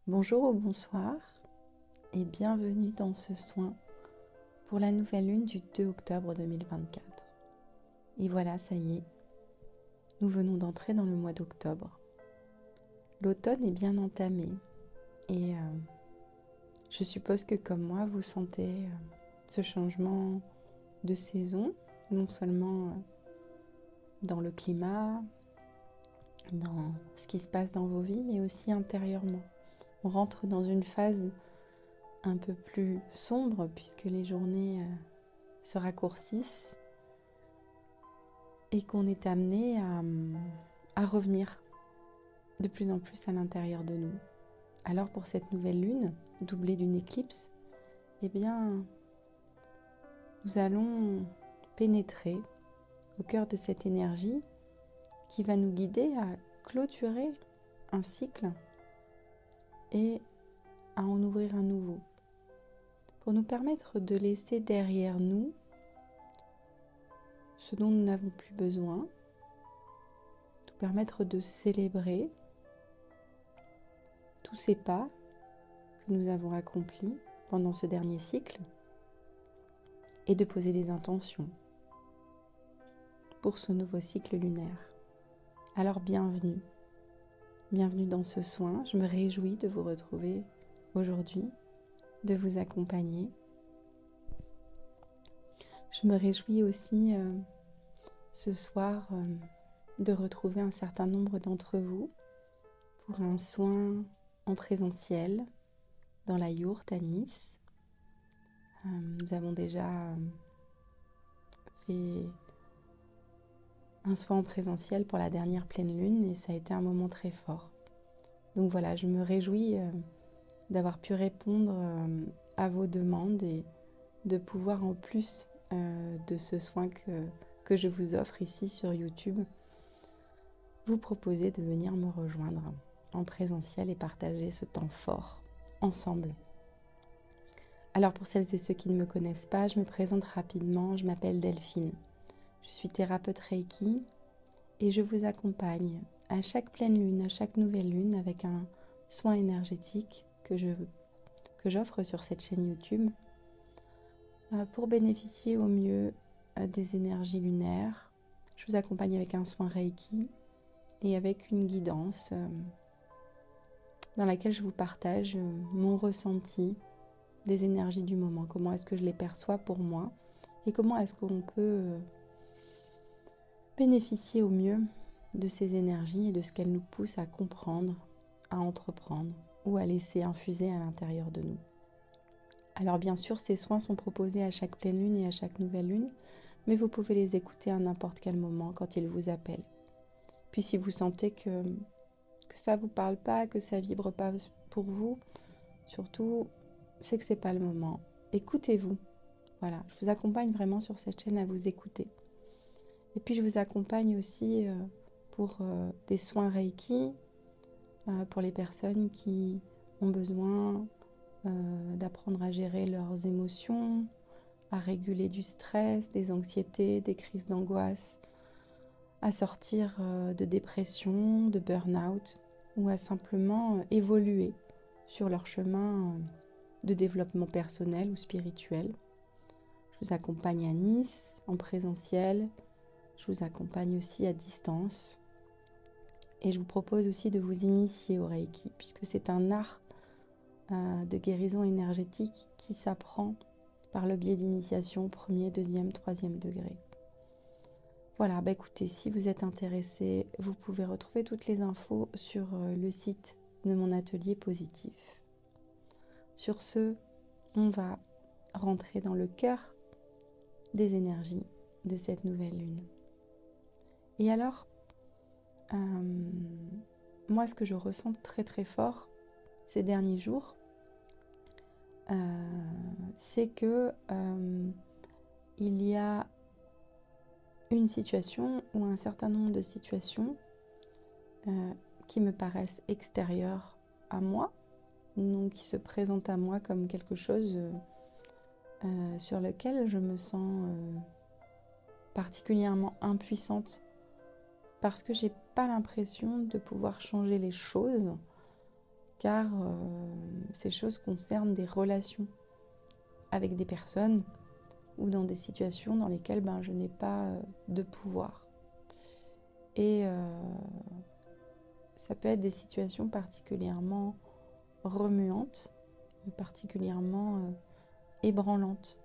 Bonjour ou bonsoir et bienvenue dans ce soin pour la nouvelle lune du 2 octobre 2024. Et voilà, ça y est, nous venons d'entrer dans le mois d'octobre. L'automne est bien entamé et je suppose que comme moi, vous sentez ce changement de saison, non seulement dans le climat, dans ce qui se passe dans vos vies, mais aussi intérieurement. On rentre dans une phase un peu plus sombre puisque les journées se raccourcissent et qu'on est amené à revenir de plus en plus à l'intérieur de nous. Alors pour cette nouvelle lune, doublée d'une éclipse, eh bien, nous allons pénétrer au cœur de cette énergie qui va nous guider à clôturer un cycle et à en ouvrir un nouveau, pour nous permettre de laisser derrière nous ce dont nous n'avons plus besoin, nous permettre de célébrer tous ces pas que nous avons accomplis pendant ce dernier cycle et de poser des intentions pour ce nouveau cycle lunaire. Alors bienvenue, bienvenue dans ce soin. Je me réjouis de vous retrouver aujourd'hui, de vous accompagner. Je me réjouis aussi ce soir de retrouver un certain nombre d'entre vous pour un soin en présentiel dans la yourte à Nice. Nous avons déjà fait un soin en présentiel pour la dernière pleine lune et ça a été un moment très fort. Donc voilà, je me réjouis d'avoir pu répondre à vos demandes et de pouvoir en plus de ce soin que je vous offre ici sur YouTube, vous proposer de venir me rejoindre en présentiel et partager ce temps fort ensemble. Alors pour celles et ceux qui ne me connaissent pas, je me présente rapidement, je m'appelle Delphine. Je suis thérapeute Reiki et je vous accompagne à chaque pleine lune, à chaque nouvelle lune avec un soin énergétique que j'offre sur cette chaîne YouTube pour bénéficier au mieux des énergies lunaires. Je vous accompagne avec un soin Reiki et avec une guidance dans laquelle je vous partage mon ressenti des énergies du moment, comment est-ce que je les perçois pour moi et comment est-ce qu'on peut bénéficier au mieux de ces énergies et de ce qu'elles nous poussent à comprendre, à entreprendre ou à laisser infuser à l'intérieur de nous. Alors bien sûr, ces soins sont proposés à chaque pleine lune et à chaque nouvelle lune, mais vous pouvez les écouter à n'importe quel moment quand ils vous appellent. Puis si vous sentez que ça ne vous parle pas, que ça ne vibre pas pour vous, surtout, c'est que ce n'est pas le moment. Écoutez-vous. Voilà, je vous accompagne vraiment sur cette chaîne à vous écouter. Et puis je vous accompagne aussi pour des soins Reiki, pour les personnes qui ont besoin d'apprendre à gérer leurs émotions, à réguler du stress, des anxiétés, des crises d'angoisse, à sortir de dépression, de burn-out ou à simplement évoluer sur leur chemin de développement personnel ou spirituel. Je vous accompagne à Nice en présentiel, je vous accompagne aussi à distance et je vous propose aussi de vous initier au Reiki puisque c'est un art de guérison énergétique qui s'apprend par le biais d'initiation premier, deuxième, troisième degré. Voilà, écoutez, si vous êtes intéressé, vous pouvez retrouver toutes les infos sur le site de mon atelier positif. Sur ce, on va rentrer dans le cœur des énergies de cette nouvelle lune. Et alors, moi, ce que je ressens très très fort ces derniers jours, c'est que il y a une situation ou un certain nombre de situations qui me paraissent extérieures à moi, donc qui se présentent à moi comme quelque chose sur lequel je me sens particulièrement impuissante parce que j'ai pas l'impression de pouvoir changer les choses car ces choses concernent des relations avec des personnes ou dans des situations dans lesquelles je n'ai pas de pouvoir. Et ça peut être des situations particulièrement remuantes, particulièrement ébranlantes.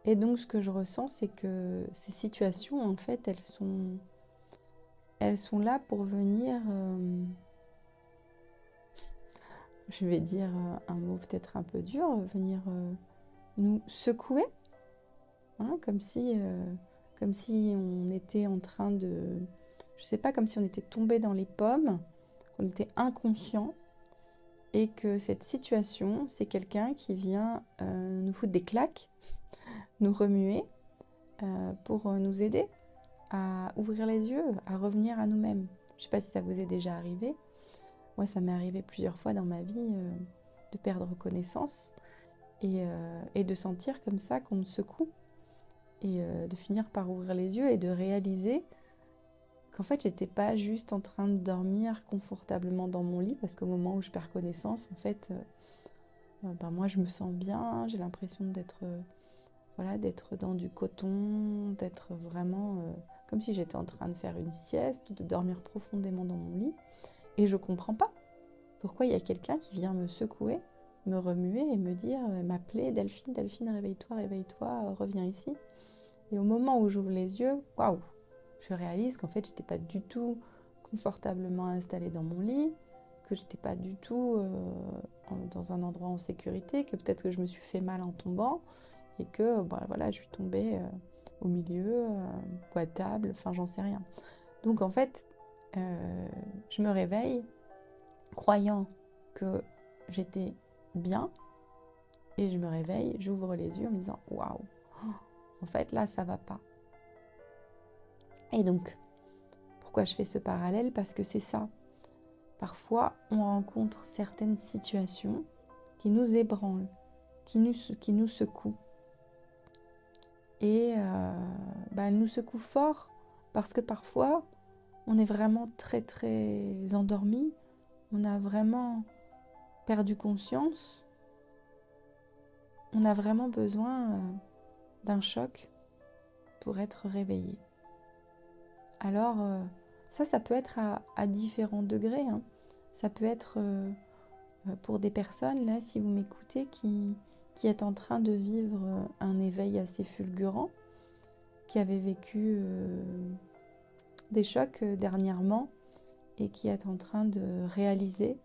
Et donc ce que je ressens, c'est que ces situations, en fait, elles sont là pour venir, je vais dire un mot peut-être un peu dur, venir nous secouer, hein, comme si on était en train de, je sais pas, comme si on était tombé dans les pommes, qu'on était inconscient, et que cette situation, c'est quelqu'un qui vient nous foutre des claques, nous remuer, pour nous aider à ouvrir les yeux, à revenir à nous-mêmes. Je sais pas si ça vous est déjà arrivé. Moi, ça m'est arrivé plusieurs fois dans ma vie de perdre connaissance et de sentir comme ça qu'on me secoue et de finir par ouvrir les yeux et de réaliser qu'en fait, j'étais pas juste en train de dormir confortablement dans mon lit, parce qu'au moment où je perds connaissance, en fait, moi, je me sens bien, j'ai l'impression d'être d'être dans du coton, d'être vraiment comme si j'étais en train de faire une sieste ou de dormir profondément dans mon lit. Et je comprends pas pourquoi il y a quelqu'un qui vient me secouer, me remuer et me dire, m'appeler, Delphine, Delphine, réveille-toi, reviens ici. Et au moment où j'ouvre les yeux, waouh, je réalise qu'en fait, j'étais pas du tout confortablement installée dans mon lit, que j'étais pas du tout dans un endroit en sécurité, que peut-être que je me suis fait mal en tombant et que je suis tombée au milieu, ou à table, enfin j'en sais rien. Donc en fait, je me réveille croyant que j'étais bien et je me réveille, j'ouvre les yeux en me disant waouh, en fait là ça va pas. Et donc, pourquoi je fais ce parallèle? Parce que c'est ça. Parfois, on rencontre certaines situations qui nous ébranlent, qui nous secouent. Et elles nous secouent fort parce que parfois, on est vraiment très très endormi, on a vraiment perdu conscience, on a vraiment besoin d'un choc pour être réveillé. Alors, ça peut être à différents degrés, hein. Ça peut être pour des personnes, là, si vous m'écoutez, qui êtes en train de vivre un éveil assez fulgurant, qui avez vécu des chocs dernièrement et qui êtes en train de réaliser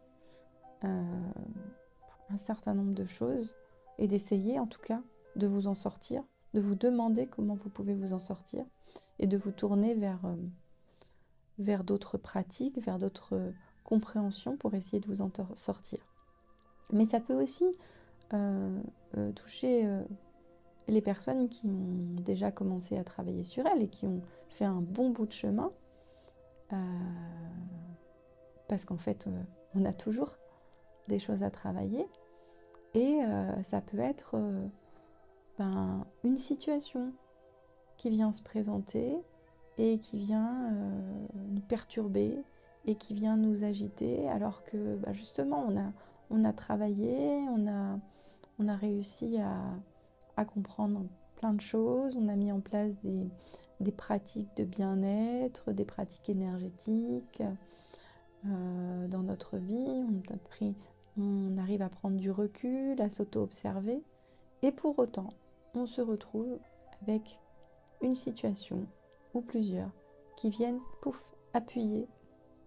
un certain nombre de choses et d'essayer en tout cas de vous en sortir, de vous demander comment vous pouvez vous en sortir et de vous tourner vers d'autres pratiques, vers d'autres compréhensions pour essayer de vous en sortir. Mais ça peut aussi toucher les personnes qui ont déjà commencé à travailler sur elles et qui ont fait un bon bout de chemin, parce qu'en fait, on a toujours des choses à travailler, et ça peut être une situation qui vient se présenter et qui vient nous perturber et qui vient nous agiter, alors que justement on a travaillé, on a réussi à comprendre plein de choses, on a mis en place des pratiques de bien-être, des pratiques énergétiques dans notre vie, on arrive à prendre du recul, à s'auto-observer, et pour autant, on se retrouve avec une situation ou plusieurs qui viennent, appuyer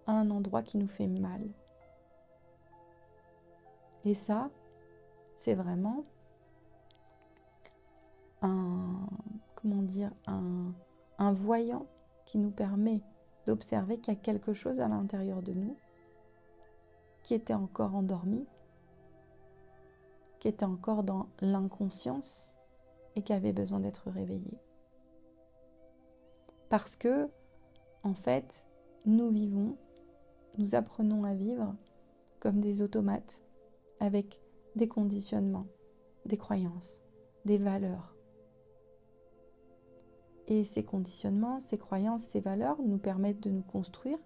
à un endroit qui nous fait mal. Et ça, c'est vraiment un voyant qui nous permet d'observer qu'il y a quelque chose à l'intérieur de nous qui était encore endormi, qui était encore dans l'inconscience et qui avait besoin d'être réveillé. Parce que, en fait, nous apprenons à vivre comme des automates, avec des conditionnements, des croyances, des valeurs. Et ces conditionnements, ces croyances, ces valeurs nous permettent de nous construire,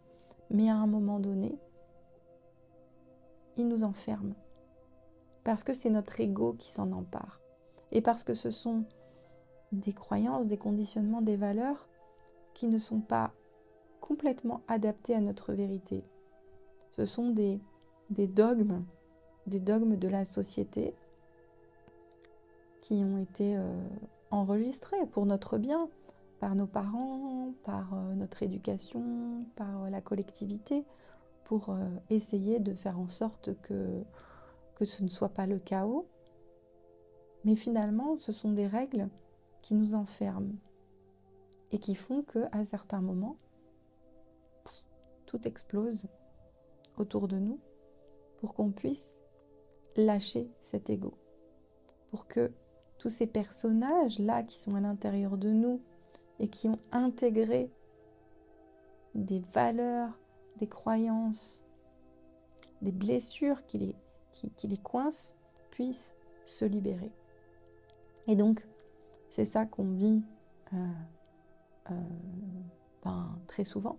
mais à un moment donné, il nous enferme. Parce que c'est notre ego qui s'en empare. Et parce que ce sont des croyances, des conditionnements, des valeurs qui ne sont pas complètement adaptés à notre vérité. Ce sont des dogmes de la société qui ont été enregistrés pour notre bien, par nos parents, par notre éducation, par la collectivité, pour essayer de faire en sorte que ce ne soit pas le chaos. Mais finalement, ce sont des règles qui nous enferment et qui font qu'à certains moments, tout explose autour de nous pour qu'on puisse lâcher cet ego. Pour que tous ces personnages-là qui sont à l'intérieur de nous et qui ont intégré des valeurs, des croyances, des blessures qui les coincent, puissent se libérer. Et donc, c'est ça qu'on vit très souvent.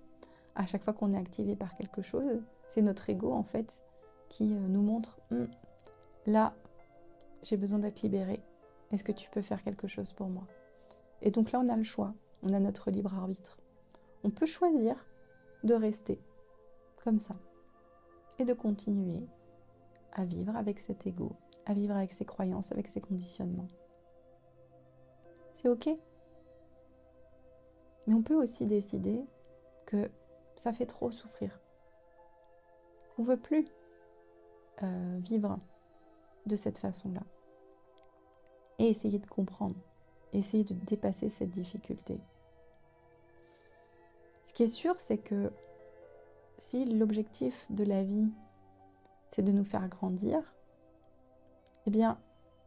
À chaque fois qu'on est activé par quelque chose, c'est notre ego en fait qui nous montre là, j'ai besoin d'être libérée. Est-ce que tu peux faire quelque chose pour moi? Et donc là, on a le choix. On a notre libre arbitre. On peut choisir de rester comme ça et de continuer à vivre avec cet ego, à vivre avec ses croyances, avec ses conditionnements. C'est ok. Mais on peut aussi décider que ça fait trop souffrir, qu'on ne veut plus vivre de cette façon-là. Et essayer de comprendre, essayer de dépasser cette difficulté. Ce qui est sûr, c'est que si l'objectif de la vie, c'est de nous faire grandir, eh bien,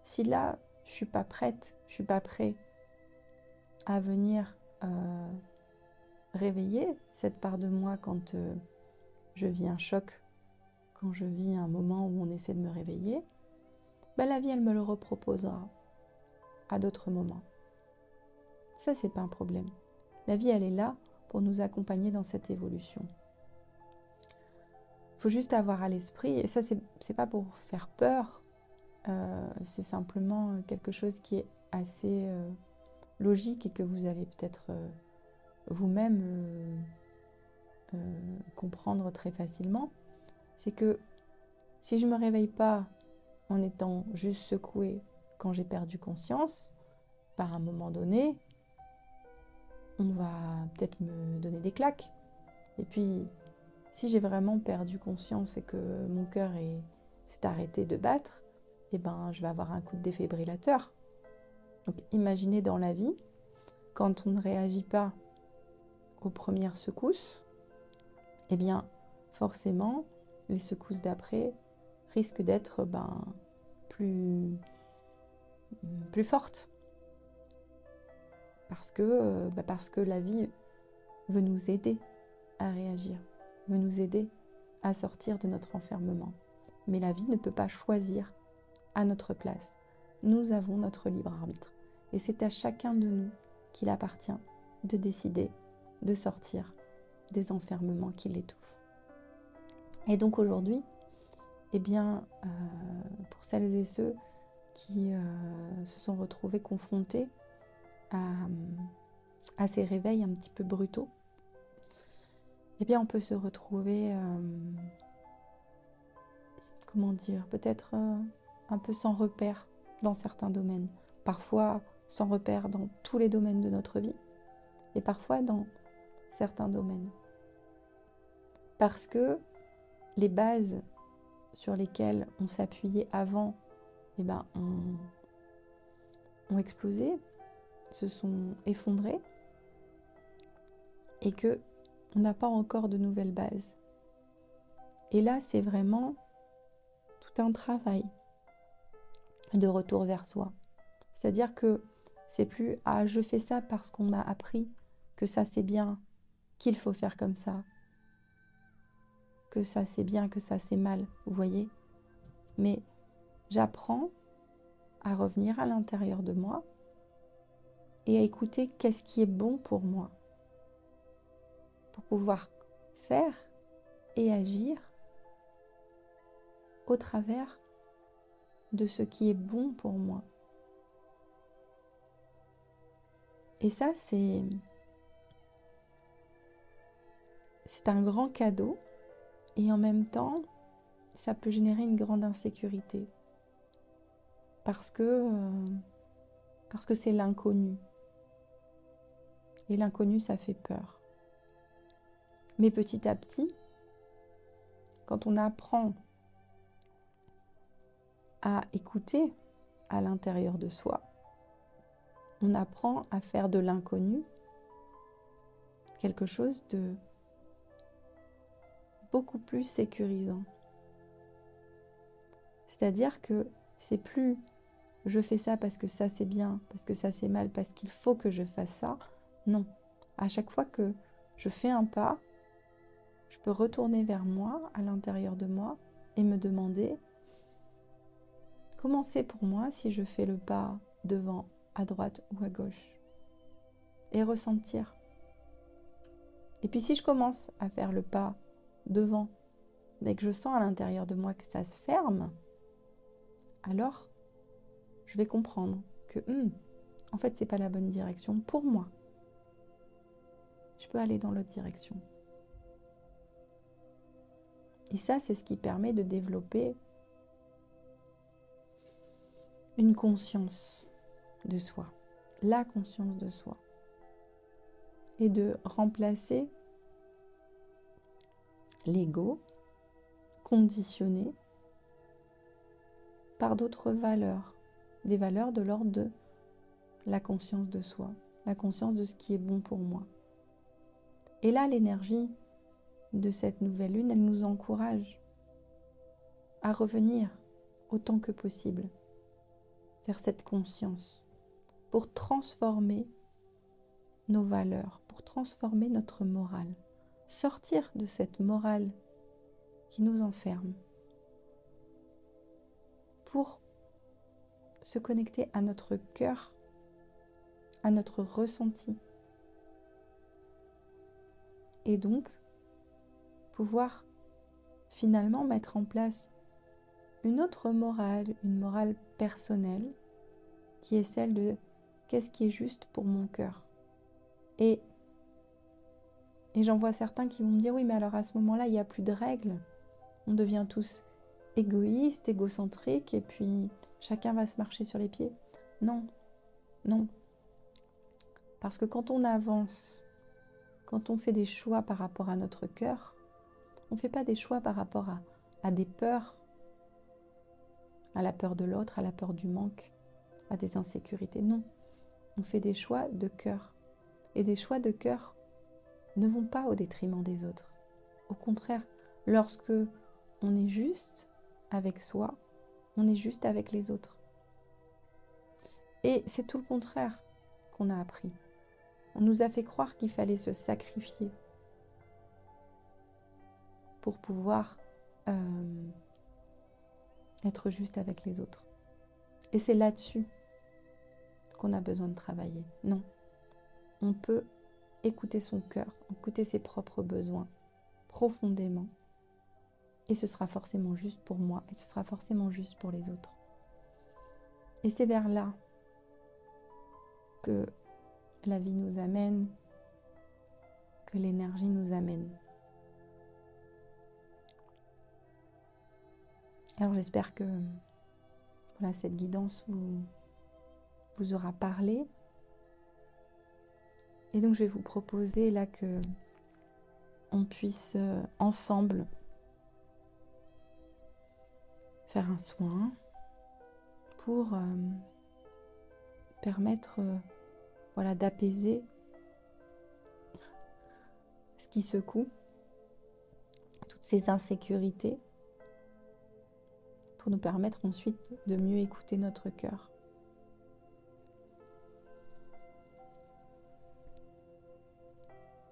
si là, je ne suis pas prête, je ne suis pas prêt à venir réveiller cette part de moi quand je vis un choc, quand je vis un moment où on essaie de me réveiller, ben la vie, elle me le reproposera à d'autres moments. Ça, c'est pas un problème. La vie, elle est là pour nous accompagner dans cette évolution. Il faut juste avoir à l'esprit, et ça, c'est pas pour faire peur, c'est simplement quelque chose qui est assez logique et que vous allez peut-être vous-même comprendre très facilement. C'est que si je ne me réveille pas en étant juste secouée quand j'ai perdu conscience, par un moment donné, on va peut-être me donner des claques. Et puis, si j'ai vraiment perdu conscience et que mon cœur s'est arrêté de battre, eh ben, je vais avoir un coup de défibrillateur. Donc, imaginez dans la vie, quand on ne réagit pas aux premières secousses, eh bien, forcément, les secousses d'après risquent d'être plus fortes. Parce que la vie veut nous aider à réagir, veut nous aider à sortir de notre enfermement. Mais la vie ne peut pas choisir à notre place. Nous avons notre libre arbitre. Et c'est à chacun de nous qu'il appartient de décider de sortir des enfermements qui l'étouffent. Et donc aujourd'hui, eh bien, pour celles et ceux qui se sont retrouvés confrontés à ces réveils un petit peu brutaux, eh bien on peut se retrouver, peut-être un peu sans repère dans certains domaines, parfois sans repère dans tous les domaines de notre vie, et parfois dans certains domaines. Parce que les bases sur lesquelles on s'appuyait avant, ont explosé, se sont effondrées, et que on n'a pas encore de nouvelles bases. Et là, c'est vraiment tout un travail de retour vers soi. C'est-à-dire que c'est plus « Ah, je fais ça parce qu'on m'a appris que ça c'est bien, qu'il faut faire comme ça, que ça c'est bien, que ça c'est mal. » Vous voyez ? Mais j'apprends à revenir à l'intérieur de moi et à écouter qu'est-ce qui est bon pour moi, pour pouvoir faire et agir au travers de ce qui est bon pour moi. Et ça, c'est un grand cadeau et en même temps, ça peut générer une grande insécurité parce que c'est l'inconnu. Et l'inconnu, ça fait peur. Mais petit à petit, quand on apprend à écouter à l'intérieur de soi, on apprend à faire de l'inconnu quelque chose de beaucoup plus sécurisant. C'est-à-dire que c'est plus je fais ça parce que ça c'est bien, parce que ça c'est mal, parce qu'il faut que je fasse ça. Non. À chaque fois que je fais un pas, je peux retourner vers moi, à l'intérieur de moi, et me demander comment c'est pour moi si je fais le pas devant, à droite ou à gauche. Et ressentir. Et puis si je commence à faire le pas devant, mais que je sens à l'intérieur de moi que ça se ferme, alors je vais comprendre que en fait c'est pas la bonne direction pour moi. Je peux aller dans l'autre direction. Et ça, c'est ce qui permet de développer une conscience de soi, la conscience de soi, et de remplacer l'ego conditionné par d'autres valeurs, des valeurs de l'ordre de la conscience de soi, la conscience de ce qui est bon pour moi. Et là, l'énergie de cette nouvelle lune, elle nous encourage à revenir autant que possible vers cette conscience pour transformer nos valeurs, pour transformer notre morale, sortir de cette morale qui nous enferme pour se connecter à notre cœur, à notre ressenti et donc pouvoir finalement mettre en place une autre morale, une morale personnelle qui est celle de qu'est-ce qui est juste pour mon cœur. Et j'en vois certains qui vont me dire oui, mais alors à ce moment-là, il n'y a plus de règles. On devient tous égoïstes, égocentriques, et puis chacun va se marcher sur les pieds. Non, non. Parce que quand on avance, quand on fait des choix par rapport à notre cœur, on ne fait pas des choix par rapport à des peurs, à la peur de l'autre, à la peur du manque, à des insécurités. Non, on fait des choix de cœur. Et des choix de cœur ne vont pas au détriment des autres. Au contraire, lorsque on est juste avec soi, on est juste avec les autres. Et c'est tout le contraire qu'on a appris. On nous a fait croire qu'il fallait se sacrifier pour pouvoir être juste avec les autres. Et c'est là-dessus qu'on a besoin de travailler. Non, on peut écouter son cœur, écouter ses propres besoins profondément. Et ce sera forcément juste pour moi, et ce sera forcément juste pour les autres. Et c'est vers là que la vie nous amène, que l'énergie nous amène. Alors j'espère que voilà, cette guidance vous aura parlé. Et donc je vais vous proposer là que on puisse ensemble faire un soin pour permettre voilà, d'apaiser ce qui secoue, toutes ces insécurités, pour nous permettre ensuite de mieux écouter notre cœur.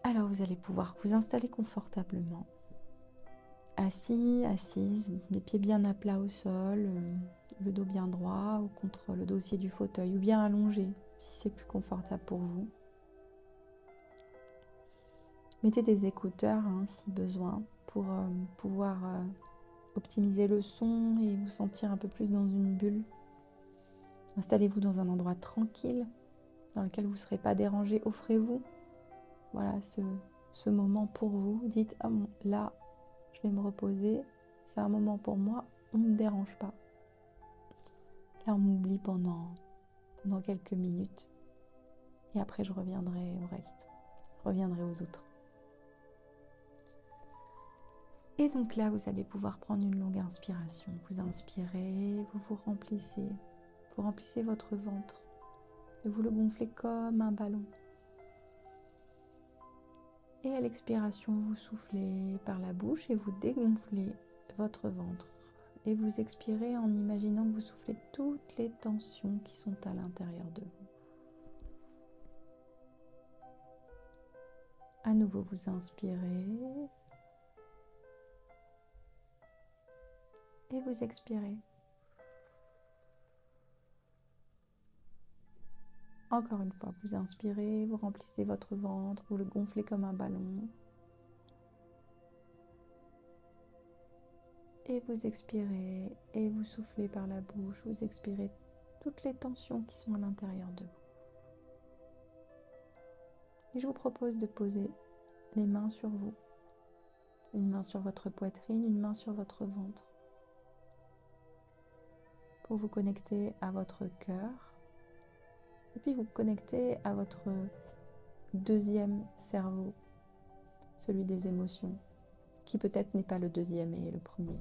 Alors vous allez pouvoir vous installer confortablement, assis, assise, les pieds bien à plat au sol, le dos bien droit ou contre le dossier du fauteuil, ou bien allongé si c'est plus confortable pour vous. Mettez des écouteurs si besoin pour pouvoir optimiser le son et vous sentir un peu plus dans une bulle. Installez-vous dans un endroit tranquille, dans lequel vous ne serez pas dérangé. Offrez-vous voilà, ce moment pour vous. Dites, ah bon, là, je vais me reposer. C'est un moment pour moi, on ne me dérange pas. Là, on m'oublie pendant quelques minutes. Et après, je reviendrai au reste. Je reviendrai aux autres. Et donc là, vous allez pouvoir prendre une longue inspiration. Vous inspirez, vous vous remplissez. Vous remplissez votre ventre. Et vous le gonflez comme un ballon. Et à l'expiration, vous soufflez par la bouche et vous dégonflez votre ventre. Et vous expirez en imaginant que vous soufflez toutes les tensions qui sont à l'intérieur de vous. À nouveau, vous inspirez. Et vous expirez. Encore une fois, vous inspirez, vous remplissez votre ventre, vous le gonflez comme un ballon. Et vous expirez et vous soufflez par la bouche, vous expirez toutes les tensions qui sont à l'intérieur de vous. Et je vous propose de poser les mains sur vous. Une main sur votre poitrine, une main sur votre ventre. Pour vous connecter à votre cœur. Et puis vous connecter à votre deuxième cerveau, celui des émotions, qui peut-être n'est pas le deuxième et le premier.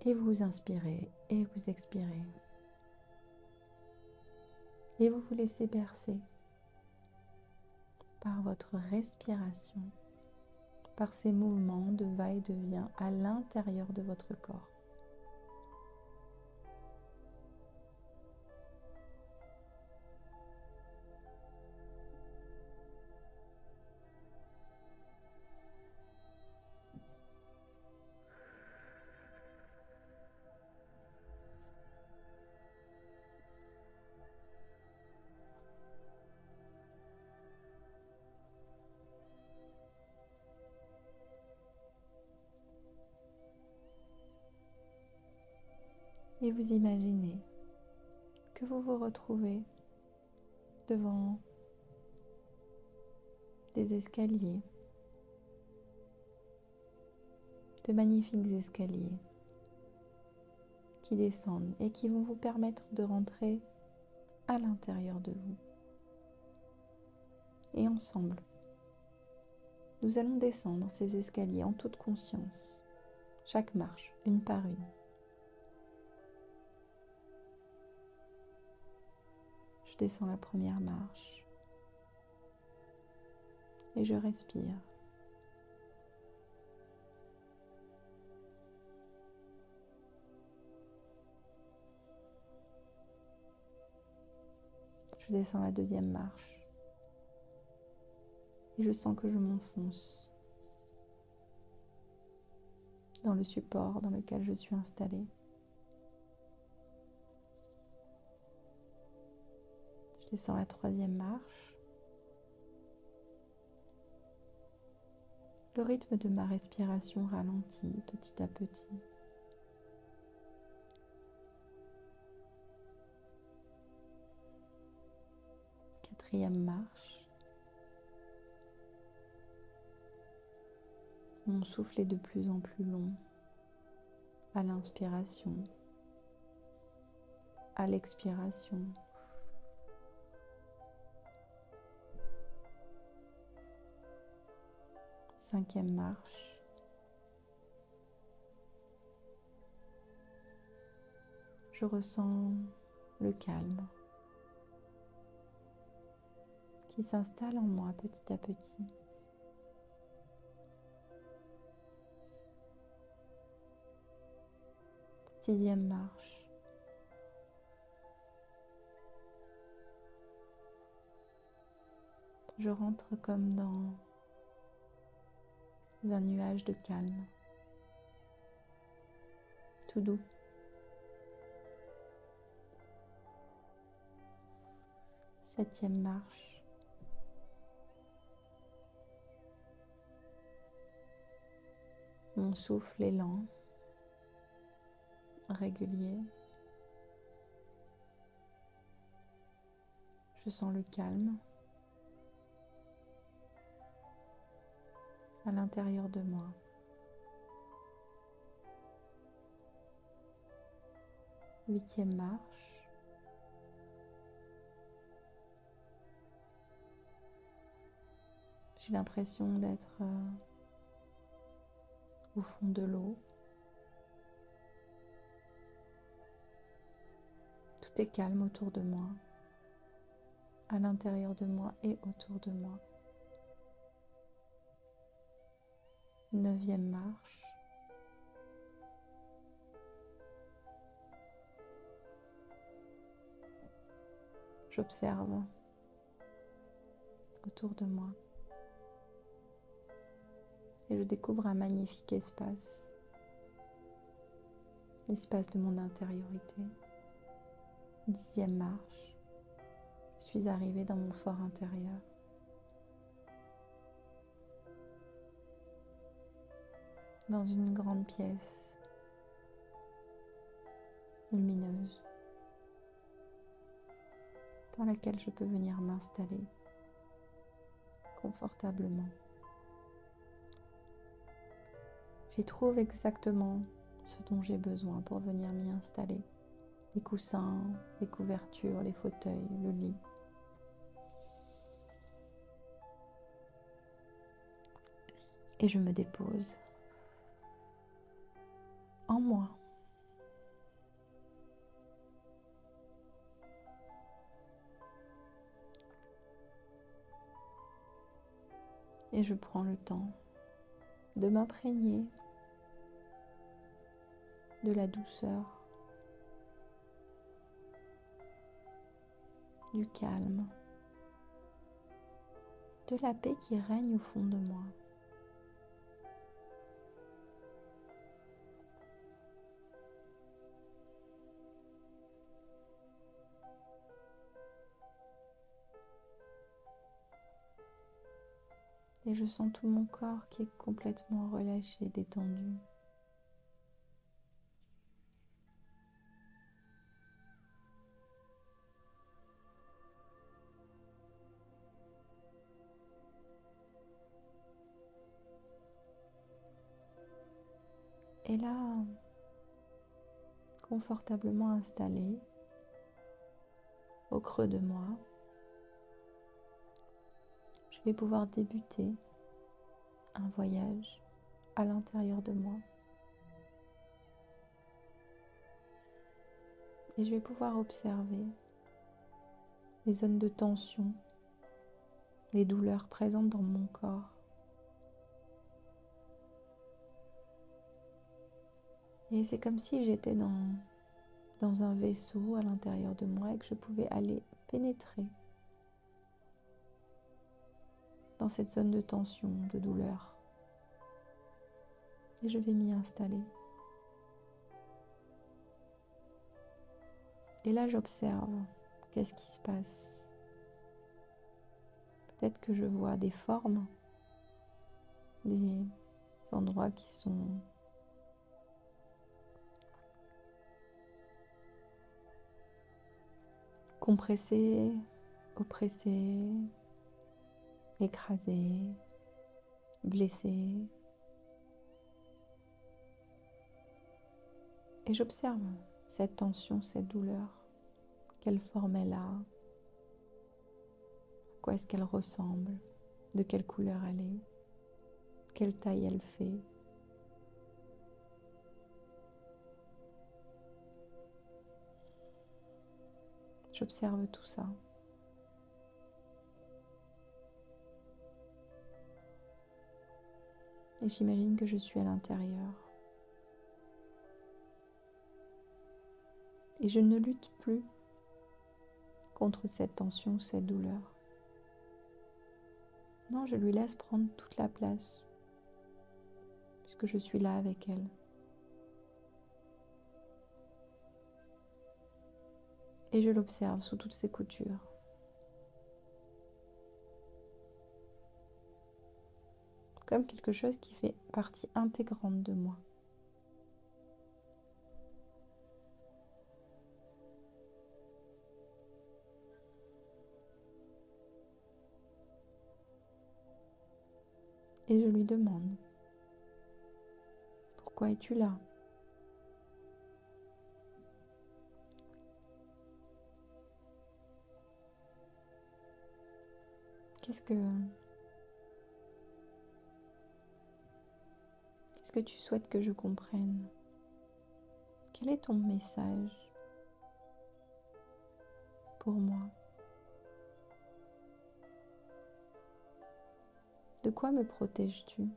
Et vous inspirez et vous expirez. Et vous vous laissez bercer par votre respiration, par ces mouvements de va-et-vient à l'intérieur de votre corps. Et vous imaginez que vous vous retrouvez devant des escaliers, de magnifiques escaliers qui descendent et qui vont vous permettre de rentrer à l'intérieur de vous. Et ensemble, nous allons descendre ces escaliers en toute conscience, chaque marche, une par une. Je descends la première marche et je respire. Je descends la deuxième marche et je sens que je m'enfonce dans le support dans lequel je suis installée. Je descends la troisième marche. Le rythme de ma respiration ralentit petit à petit. Quatrième marche. Mon souffle est de plus en plus long à l'inspiration, à l'expiration. Cinquième marche. Je ressens le calme qui s'installe en moi petit à petit. Sixième marche. Je rentre comme dans un nuage de calme, tout doux. Septième marche. Mon souffle est lent, régulier. Je sens le calme à l'intérieur de moi. Huitième marche. J'ai l'impression d'être au fond de l'eau. Tout est calme autour de moi, à l'intérieur de moi et autour de moi. Neuvième marche. J'observe autour de moi et je découvre un magnifique espace, l'espace de mon intériorité. Dixième marche, je suis arrivée dans mon fort intérieur. Dans une grande pièce lumineuse dans laquelle je peux venir m'installer confortablement. J'y trouve exactement ce dont j'ai besoin pour venir m'y installer. Les coussins, les couvertures, les fauteuils, le lit. Et je me dépose en moi. Et je prends le temps de m'imprégner de la douceur, du calme, de la paix qui règne au fond de moi. Et je sens tout mon corps qui est complètement relâché, détendu. Et là, confortablement installé, au creux de moi, je vais pouvoir débuter un voyage à l'intérieur de moi. Et je vais pouvoir observer les zones de tension, les douleurs présentes dans mon corps. Et c'est comme si j'étais dans un vaisseau à l'intérieur de moi et que je pouvais aller pénétrer dans cette zone de tension, de douleur. Et je vais m'y installer. Et là, j'observe qu'est-ce qui se passe. Peut-être que je vois des formes, des endroits qui sont compressés, oppressés, écrasés, blessés. Et j'observe cette tension, cette douleur. Quelle forme elle a? À quoi est-ce qu'elle ressemble? De quelle couleur elle est? Quelle taille elle fait? J'observe tout ça. Et j'imagine que je suis à l'intérieur. Et je ne lutte plus contre cette tension, cette douleur. Non, je lui laisse prendre toute la place, puisque je suis là avec elle. Et je l'observe sous toutes ses coutures. comme quelque chose qui fait partie intégrante de moi. Et je lui demande, pourquoi es-tu là? Qu'est-ce que tu souhaites que je comprenne? Quel est ton message pour moi? De quoi me protèges-tu?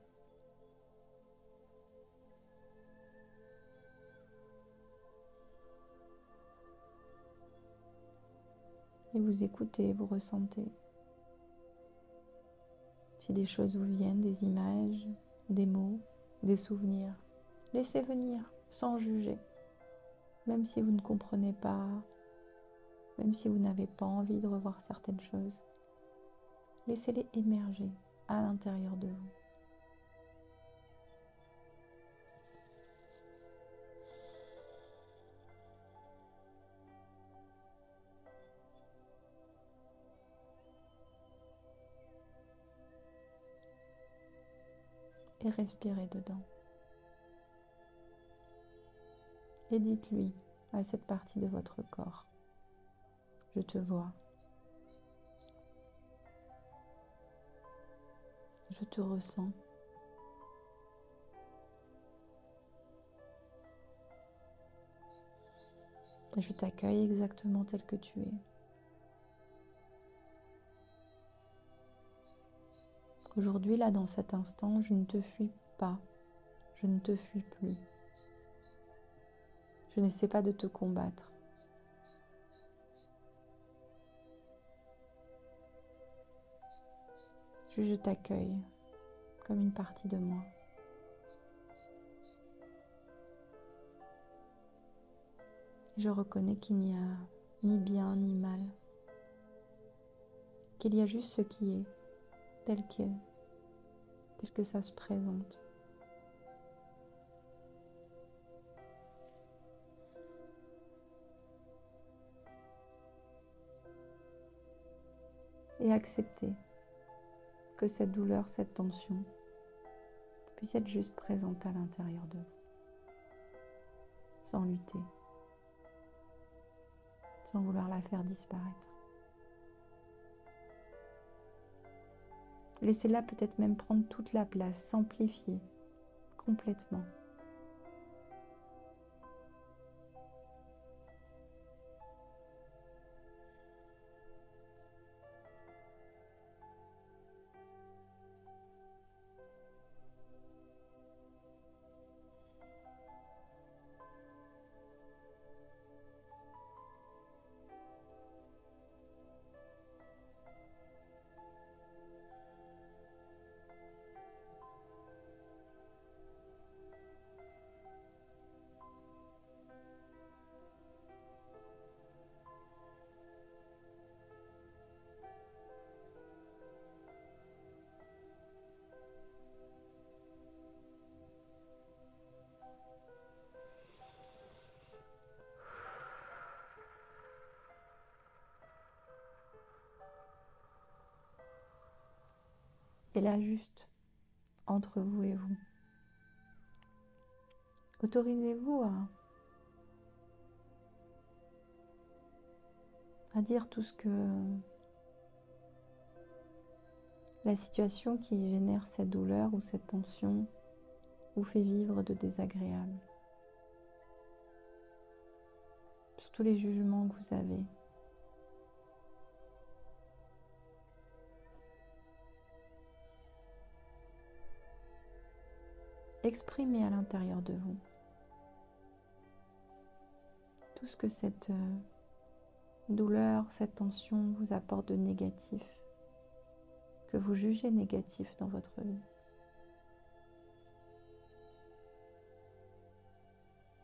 Et vous écoutez, vous ressentez. Si des choses vous viennent, des images, des mots, des souvenirs, laissez venir sans juger. Même si vous ne comprenez pas, même si vous n'avez pas envie de revoir certaines choses, laissez-les émerger à l'intérieur de vous. Et respirez dedans. Et dites-lui à cette partie de votre corps, je te vois, je te ressens, et je t'accueille exactement tel que tu es. Aujourd'hui, là, dans cet instant, je ne te fuis pas, je ne te fuis plus. Je n'essaie pas de te combattre. Je t'accueille comme une partie de moi. Je reconnais qu'il n'y a ni bien ni mal, qu'il y a juste ce qui est, tel que ça se présente. Et accepter que cette douleur, cette tension puisse être juste présente à l'intérieur de vous, sans lutter, sans vouloir la faire disparaître. Laissez-la peut-être même prendre toute la place, s'amplifier complètement. Et là, juste entre vous et vous, autorisez-vous à dire tout ce que la situation qui génère cette douleur ou cette tension vous fait vivre de désagréable. Sur tous les jugements que vous avez. Exprimez à l'intérieur de vous tout ce que cette douleur, cette tension vous apporte de négatif, que vous jugez négatif dans votre vie.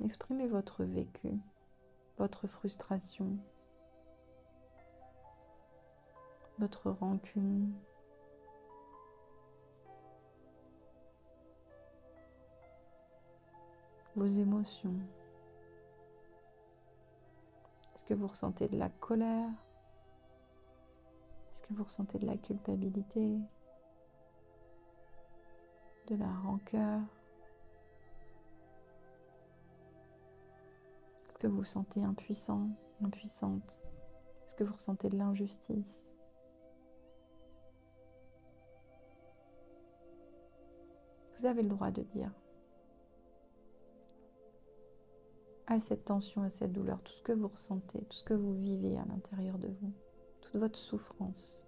Exprimez votre vécu, votre frustration, votre rancune, vos émotions. Est-ce que vous ressentez de la colère? Est-ce que vous ressentez de la culpabilité? De la rancœur? Est-ce que vous vous sentez impuissant, impuissante? Est-ce que vous ressentez de l'injustice? Vous avez le droit de dire à cette tension, à cette douleur, tout ce que vous ressentez, tout ce que vous vivez à l'intérieur de vous, toute votre souffrance.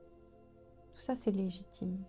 Tout ça, c'est légitime.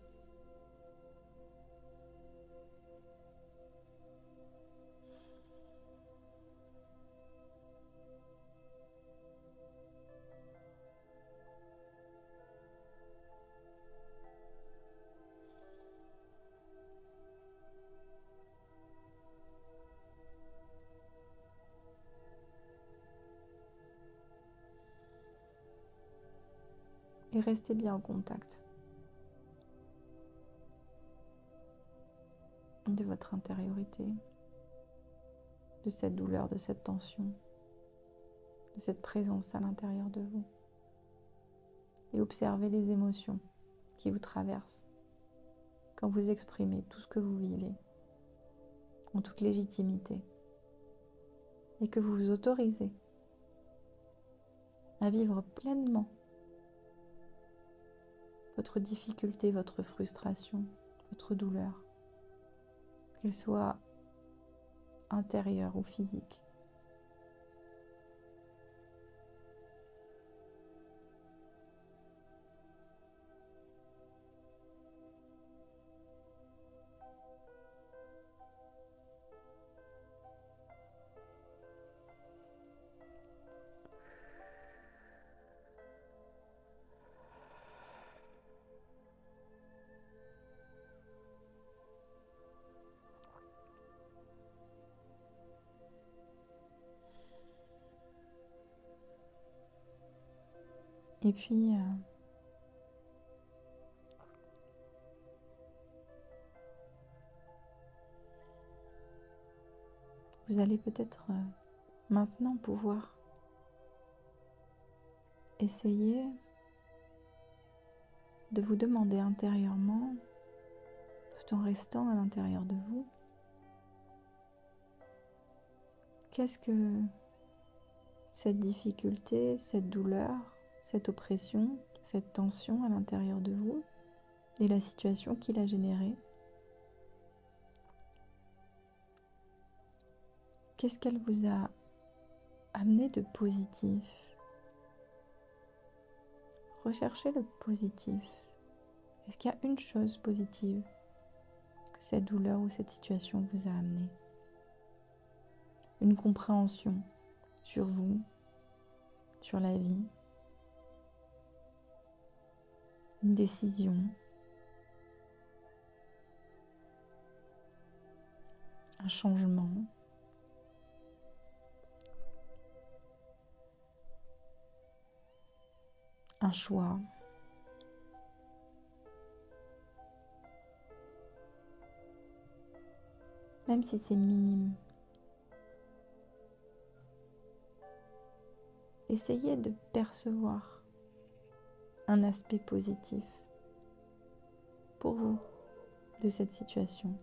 Et restez bien en contact de votre intériorité, de cette douleur, de cette tension, de cette présence à l'intérieur de vous. Et observez les émotions qui vous traversent quand vous exprimez tout ce que vous vivez en toute légitimité et que vous vous autorisez à vivre pleinement votre difficulté, votre frustration, votre douleur, qu'elle soit intérieure ou physique. Et puis, vous allez peut-être maintenant pouvoir essayer de vous demander intérieurement, tout en restant à l'intérieur de vous, qu'est-ce que cette difficulté, cette douleur, cette oppression, cette tension à l'intérieur de vous et la situation qui l'a générée, qu'est-ce qu'elle vous a amené de positif? Recherchez le positif. Est-ce qu'il y a une chose positive que cette douleur ou cette situation vous a amené? Une compréhension sur vous, sur la vie, une décision, un changement, un choix. Même si c'est minime. Essayez de percevoir un aspect positif pour vous de cette situation.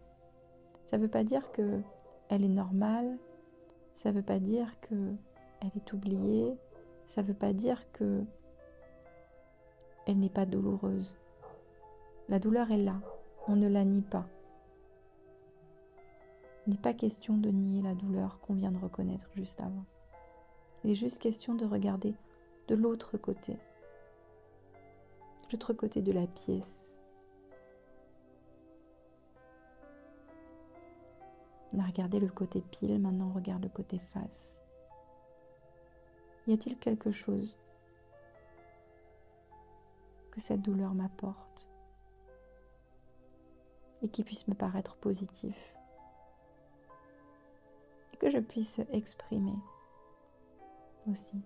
Ça ne veut pas dire qu'elle est normale, ça ne veut pas dire qu'elle est oubliée, ça ne veut pas dire qu'elle n'est pas douloureuse. La douleur est là, on ne la nie pas. Il n'est pas question de nier la douleur qu'on vient de reconnaître juste avant. Il est juste question de regarder de l'autre côté de la pièce. On a regardé le côté pile, maintenant on regarde le côté face. Y a-t-il quelque chose que cette douleur m'apporte et qui puisse me paraître positif et que je puisse exprimer aussi?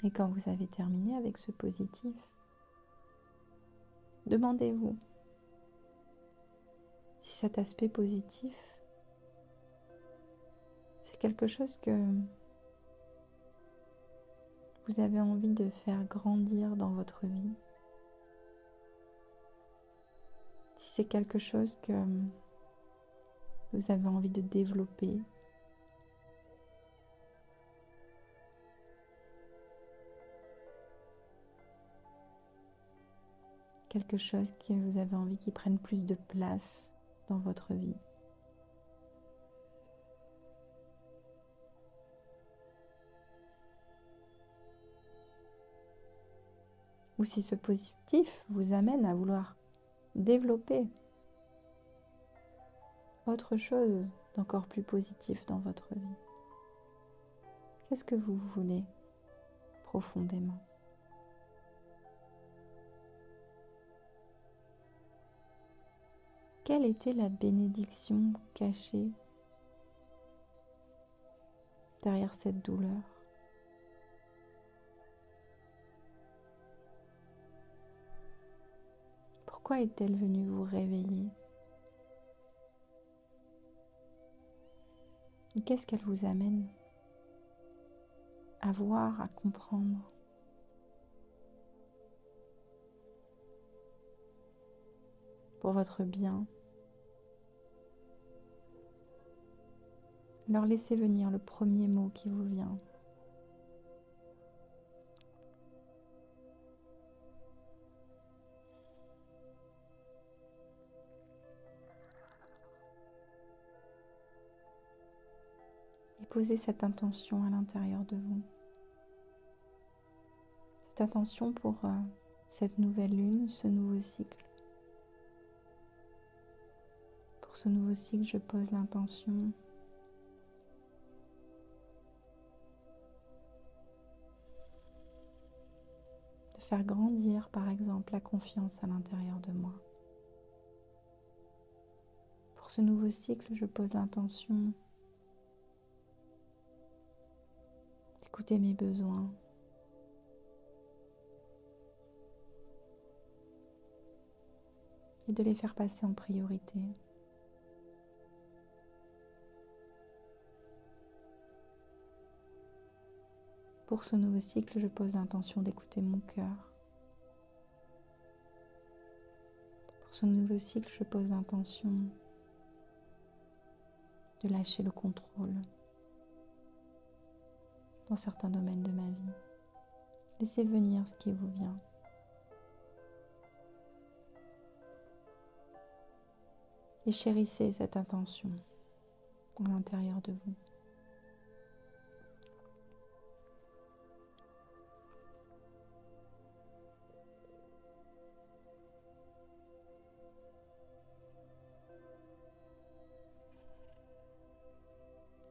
Et quand vous avez terminé avec ce positif, demandez-vous si cet aspect positif, c'est quelque chose que vous avez envie de faire grandir dans votre vie. Si c'est quelque chose que vous avez envie de développer. Quelque chose que vous avez envie qui prenne plus de place dans votre vie. Ou si ce positif vous amène à vouloir développer autre chose d'encore plus positif dans votre vie. Qu'est-ce que vous voulez profondément ? Quelle était la bénédiction cachée derrière cette douleur ? Pourquoi est-elle venue vous réveiller ? Et qu'est-ce qu'elle vous amène à voir, à comprendre ? Pour votre bien. Alors laissez venir le premier mot qui vous vient. Et posez cette intention à l'intérieur de vous. Cette intention pour cette nouvelle lune, ce nouveau cycle. Pour ce nouveau cycle, je pose l'intention de faire grandir, par exemple, la confiance à l'intérieur de moi. Pour ce nouveau cycle, je pose l'intention d'écouter mes besoins, et de les faire passer en priorité. Pour ce nouveau cycle, je pose l'intention d'écouter mon cœur. Pour ce nouveau cycle, je pose l'intention de lâcher le contrôle dans certains domaines de ma vie. Laissez venir ce qui vous vient. Et chérissez cette intention à l'intérieur de vous.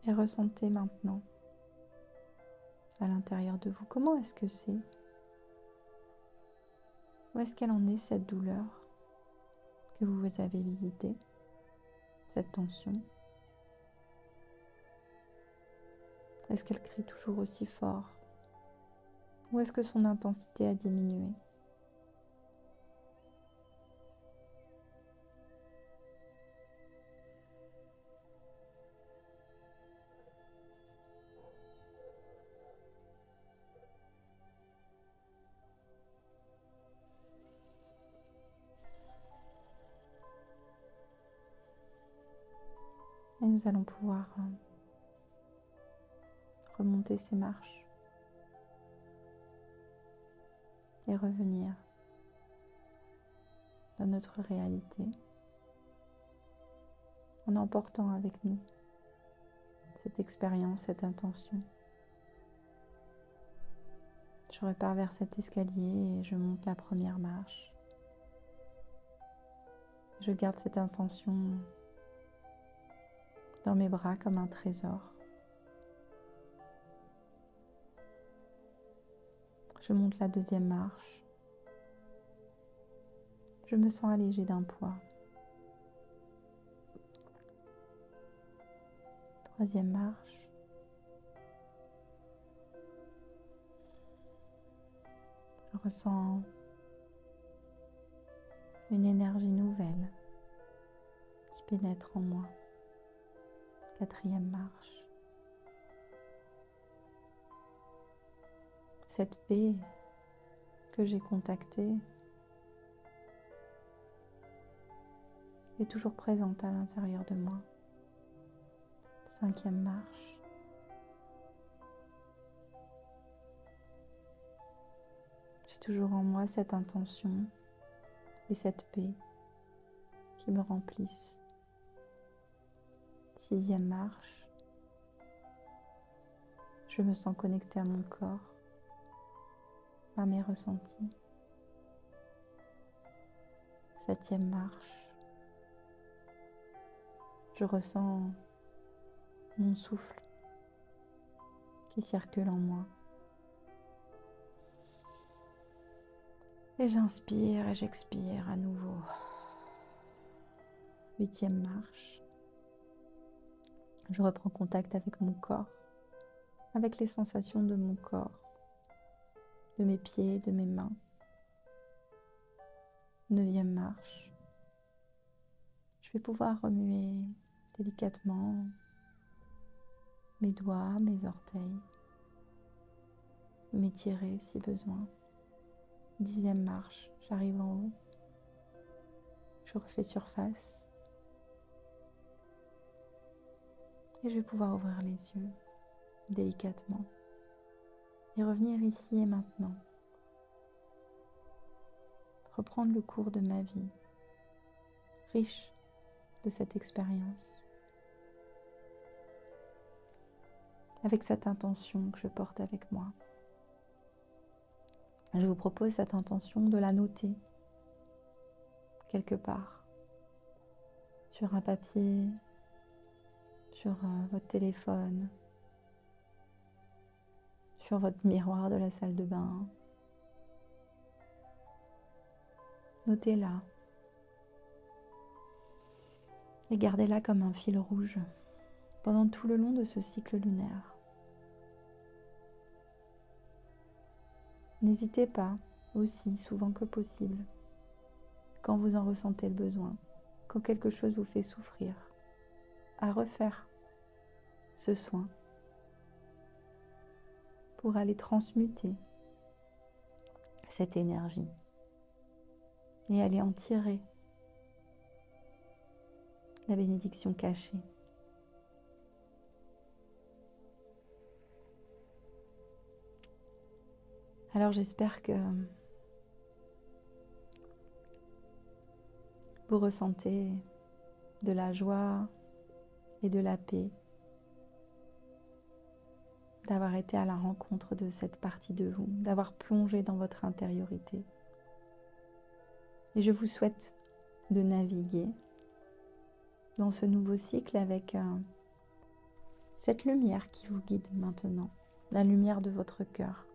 Et ressentez maintenant à l'intérieur de vous, comment est-ce que c'est ? Où est-ce qu'elle en est cette douleur que vous avez visitée, cette tension ? Est-ce qu'elle crie toujours aussi fort ? Ou est-ce que son intensité a diminué ? Et nous allons pouvoir remonter ces marches et revenir dans notre réalité en emportant avec nous cette expérience, cette intention. Je repars vers cet escalier et je monte la première marche. Je garde cette intention dans mes bras comme un trésor. Je monte la deuxième marche. Je me sens allégée d'un poids. Troisième marche. Je ressens une énergie nouvelle qui pénètre en moi. 4e marche. Cette paix que j'ai contactée est toujours présente à l'intérieur de moi. 5e marche. J'ai toujours en moi cette intention et cette paix qui me remplissent. 6e marche. Je me sens connectée à mon corps, à mes ressentis. 7e marche. Je ressens mon souffle qui circule en moi. Et j'inspire et j'expire à nouveau. 8e marche. Je reprends contact avec mon corps, avec les sensations de mon corps, de mes pieds, de mes mains. 9e marche. Je vais pouvoir remuer délicatement mes doigts, mes orteils, m'étirer si besoin. 10e marche, j'arrive en haut. Je refais surface. Et je vais pouvoir ouvrir les yeux délicatement et revenir ici et maintenant. Reprendre le cours de ma vie, riche de cette expérience, avec cette intention que je porte avec moi. Je vous propose cette intention de la noter quelque part, sur un papier, sur votre téléphone, sur votre miroir de la salle de bain. Notez-la et gardez-la comme un fil rouge pendant tout le long de ce cycle lunaire. N'hésitez pas aussi souvent que possible, quand vous en ressentez le besoin, quand quelque chose vous fait souffrir, à refaire ce soin pour aller transmuter cette énergie et aller en tirer la bénédiction cachée. Alors j'espère que vous ressentez de la joie et de la paix d'avoir été à la rencontre de cette partie de vous, d'avoir plongé dans votre intériorité. Et je vous souhaite de naviguer dans ce nouveau cycle avec cette lumière qui vous guide maintenant, la lumière de votre cœur.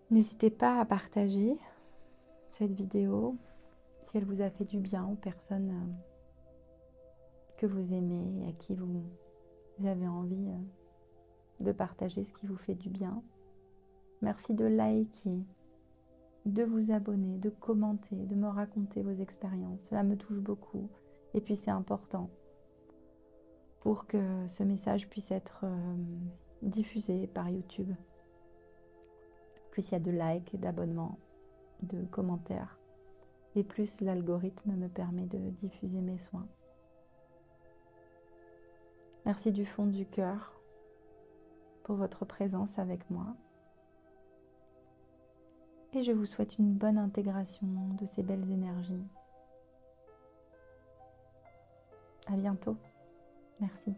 N'hésitez pas à partager cette vidéo si elle vous a fait du bien aux personnes que vous aimez et à qui vous avez envie de partager ce qui vous fait du bien. Merci de liker, de vous abonner, de commenter, de me raconter vos expériences. Cela me touche beaucoup et puis c'est important pour que ce message puisse être diffusé par YouTube. Plus il y a de likes, d'abonnements, de commentaires, et plus l'algorithme me permet de diffuser mes soins. Merci du fond du cœur pour votre présence avec moi. Et je vous souhaite une bonne intégration de ces belles énergies. À bientôt. Merci.